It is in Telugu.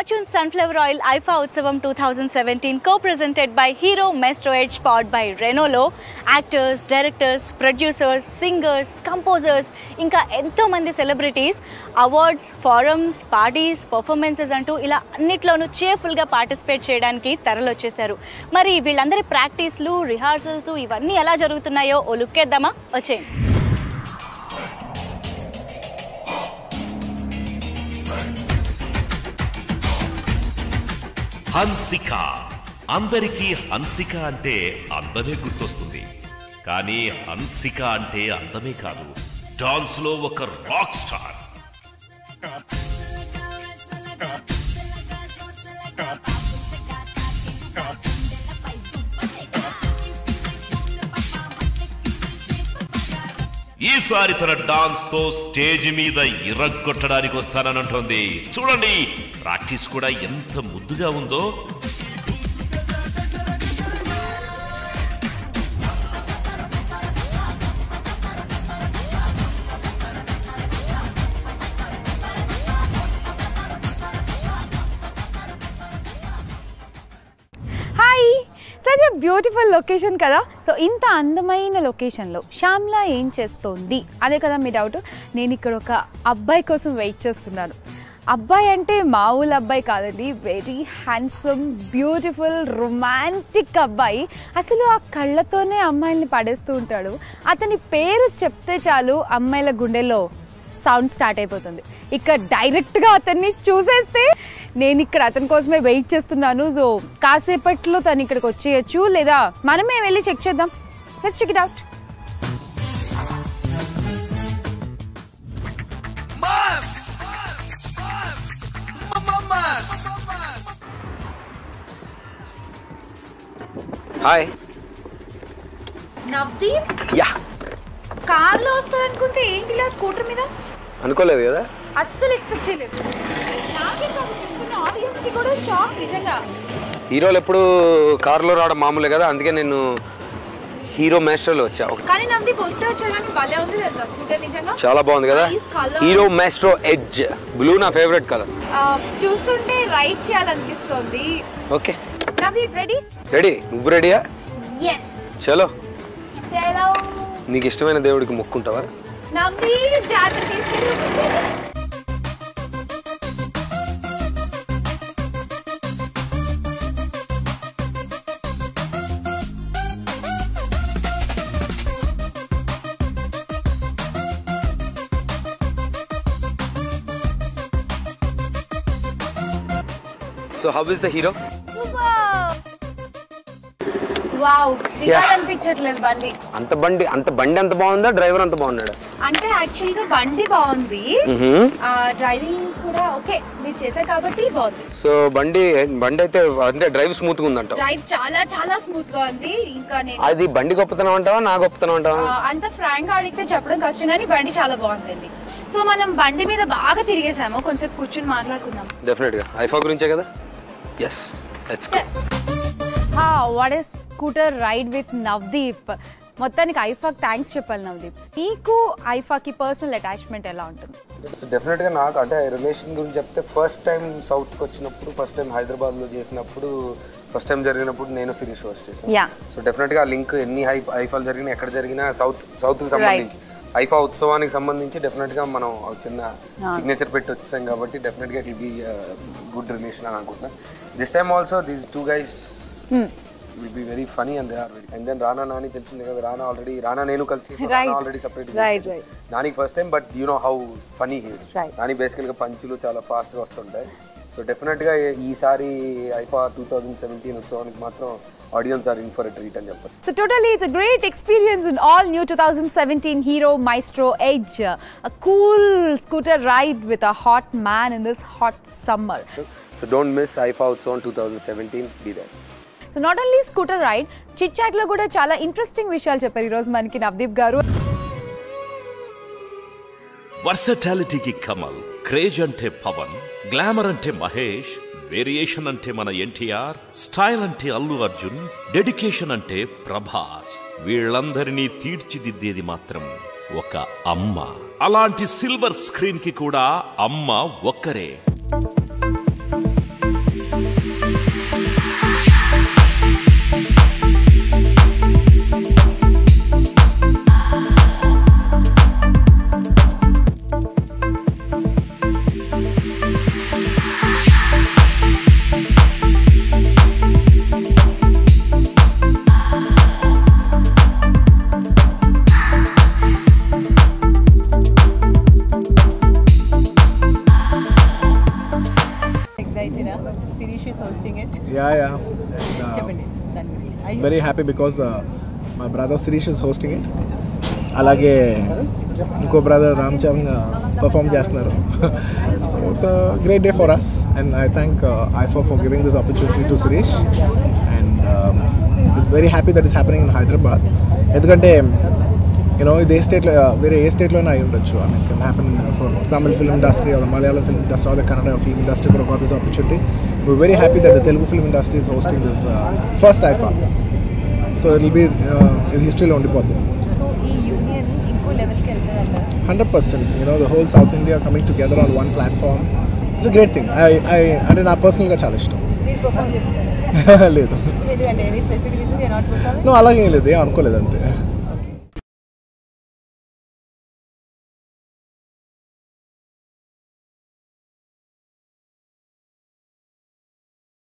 Fortune Sunflower Oil IFA Utsavam 2017 co-presented by Hero Maestro Edge powered by Renault. Actors, directors, producers, singers, composers, ఇంకా ఎంతో మంది celebrities awards, forms, parties, performances అంటూ ఇలా అన్నిట్లోనూ చేర్ఫుల్గా పార్టిసిపేట్ చేయడానికి తరలొచ్చేశారు. మరి వీళ్ళందరి ప్రాక్టీస్లు, రిహార్సల్స్ ఇవన్నీ ఎలా జరుగుతున్నాయో ఓ లుక్ వేద్దామా? వచ్చేయండి. హన్సిక. అందరికీ హన్సిక అంటే అందమే గుర్తొస్తుంది. కానీ హన్సిక అంటే అందమే కాదు, డాన్స్ లో ఒక రాక్ స్టార్. ఈసారి తన డాన్స్ తో స్టేజ్ మీద ఇరగ్గొట్టడానికి వస్తానంటుంది. చూడండి, ప్రాక్టీస్ కూడా ఎంత ముద్దుగా ఉందో. సచ్ ఎ బ్యూటిఫుల్ లొకేషన్ కదా. సో ఇంత అందమైన లొకేషన్లో శ్యామ్లా ఏం చేస్తోంది అదే కదా మీ డౌట్. నేను ఇక్కడ ఒక అబ్బాయి కోసం వెయిట్ చేస్తున్నాను. అబ్బాయి అంటే మామూలు అబ్బాయి కాదండి, వెరీ హ్యాండ్సమ్, బ్యూటిఫుల్, రొమాంటిక్ అబ్బాయి. అసలు ఆ కళ్ళతోనే అమ్మాయిల్ని పడేస్తూ ఉంటాడు. అతని పేరు చెప్తే చాలు అమ్మాయిల గుండెలో సౌండ్ స్టార్ట్ అయిపోతుంది. ఇక్కడ డైరెక్ట్గా అతన్ని చూసేస్తే నేను ఇక్కడ అతని కోసమే వెయిట్ చేస్తున్నాను. సో కాసేపట్లో తను ఇక్కడికి వచ్చేయచ్చు, లేదా మనమే వెళ్ళి చెక్ చేద్దాం. Let's check it out. Hi Navdeep, yeah కార్లో వస్తారనుకుంటే ఏంటి ఇలా స్కూటర్ మీద? అనుకోలేదు కదా, అస్సలు ఎక్స్పెక్ట్ చేయలేదు. ఆడియన్స్కి కూడా షాక్ నిజంగా. హీరోలు ఎప్పుడు కార్లో రావడం మామూలే కదా, అందుకే నేను హీరో మాస్ట్రోలో వచ్చా. కానీ నవ్దీప్ వస్తే వచ్చాడని భలే ఉంది తెలుసా స్కూటర్, నిజంగా చాలా బాగుంది కదా. హీరో మాస్ట్రో ఎడ్జ్ బ్లూ నా ఫేవరెట్ కలర్. చూస్తుంటే రైడ్ చేయాలనిపిస్తోంది. Okay Navdeep, ready? రెడీ. నువ్వు రెడీయా? yes. చలో. చలో. నీకు ఇష్టమైన దేవుడికి మొక్కుంటావా? నవ్దీప్ జాతర తీసుకెళ్ళి. So how is the hero? Wow, దిగాలనిపించట్లేదు బండి. అంత బండి అంత బాగుందా? డ్రైవర్ అంత బాగున్నాడా? అంటే యాక్చువల్ గా బండి బాగుంది, డ్రైవింగ్ కూడా ఓకే మీరు చేసా కాబట్టి బాగుంది. సో బండి అయితే అంటే డ్రైవ్ స్మూత్ గా ఉందంట. డ్రైవ్ చాలా చాలా స్మూత్ గా ఉంది. ఇంకా అది బండి గొప్పతనం అంటావా నా గొప్పతనం అంటావా? అంత ఫ్రాంక్ గా అడిగితే చెప్పడం కష్టం, కానీ బండి చాలా బాగుందండి. సో మనం బండి మీద బాగా తిరిగేసాము, కొంచెం కూర్చొని మాట్లాడుకుందాం. డెఫినెట్ గా ఐఫా గురించే కదా. yes let's go. What is scooter ride with Navdeep. మొత్తానికి ఐఫాకి థ్యాంక్స్ చెప్పాలి నవ్దీప్. నీకు ఐఫాకి పర్సనల్ అటాచ్మెంట్ ఎలా ఉంటుంది? డెఫినెట్గా నాకు అంటే రిలేషన్ గురించి చెప్తే ఫస్ట్ టైం సౌత్కి వచ్చినప్పుడు, ఫస్ట్ టైం హైదరాబాద్లో చేసినప్పుడు, ఫస్ట్ టైం జరిగినప్పుడు నేను సిరీస్ హోస్ట్ చేశాను. సో డెఫినెట్గా లింక్ ఎన్ని ఐఫాలు జరిగినా ఎక్కడ జరిగినా సౌత్కి సంబంధించి ఐఫా ఉత్సవానికి సంబంధించి డెఫినెట్గా మనం చిన్న సిగ్నేచర్ పెట్టి వచ్చేసాం కాబట్టి డెఫినెట్గా ఇట్ బి గుడ్ రిలేషన్ అని అనుకుంటున్నాను. This time also these two guys will be very funny and they are very, and then Rana Nani తెలిసింది కదా, Rana నేను కలిసి already separate. Nani first time, but you know how funny he is. Nani బేసికల్ గా పంచులు చాలా ఫాస్ట్ గా వస్తుంటాయి. సో డెఫినెట్ గా ఈసారి ఐఫా 2017 ఉత్సవానికి మాత్రం audience are in for a treat అని చెప్పారు. So totally it's a great experience in all new 2017 Hero Maestro Edge, a cool scooter ride with a hot man in this hot summer. So don't miss IFA Utsavam 2017, be there. So not only scooter ride, chit chat లో కూడా చాలా ఇంట్రెస్టింగ్ విషయాలు చెప్పారు ఈరోజు మనకి నవ్దీప్ గారు. వర్సటాలిటీకి కమల్, క్రేజ్ అంటే పవన్, గ్లామర్ అంటే మహేష్, వేరియేషన్ అంటే మన ఎన్టీఆర్, స్టైల్ అంటే అల్లు అర్జున్, డెడికేషన్ అంటే ప్రభాస్. వీళ్ళందరినీ తీర్చిదిద్దేది మాత్రం ఒక అమ్మ. అలాంటి సిల్వర్ స్క్రీన్ కి కూడా అమ్మ ఒక్కరే. Yeah. Very happy because my brother Sirish is hosting it. అలాగే ఇంకో బ్రదర్ రామ్ చరణ్ పర్ఫామ్ చేస్తున్నారు. So it's a great day for us and I thank IIFA for giving this opportunity to Sirish and it's very happy that is happening in Hyderabad. ఎందుకంటే యూనో ఇది ఏ స్టేట్లో వేరే ఏ స్టేట్లోనే అయి ఉండొచ్చు. I mean can happen for Tamil film industry or Malayalam film industry or the Kannada film industry కూడా got this opportunity. We're very happy that the Telugu film industry is hosting this first IFA. So it will be historyలో ఉండిపోతుంది. 100%. You know, the whole South India coming together on one platform. It's a great thing. అంటే నా పర్సనల్గా చాలా ఇష్టం. లేదు అలాగే లేదు, అనుకోలేదు అంతే.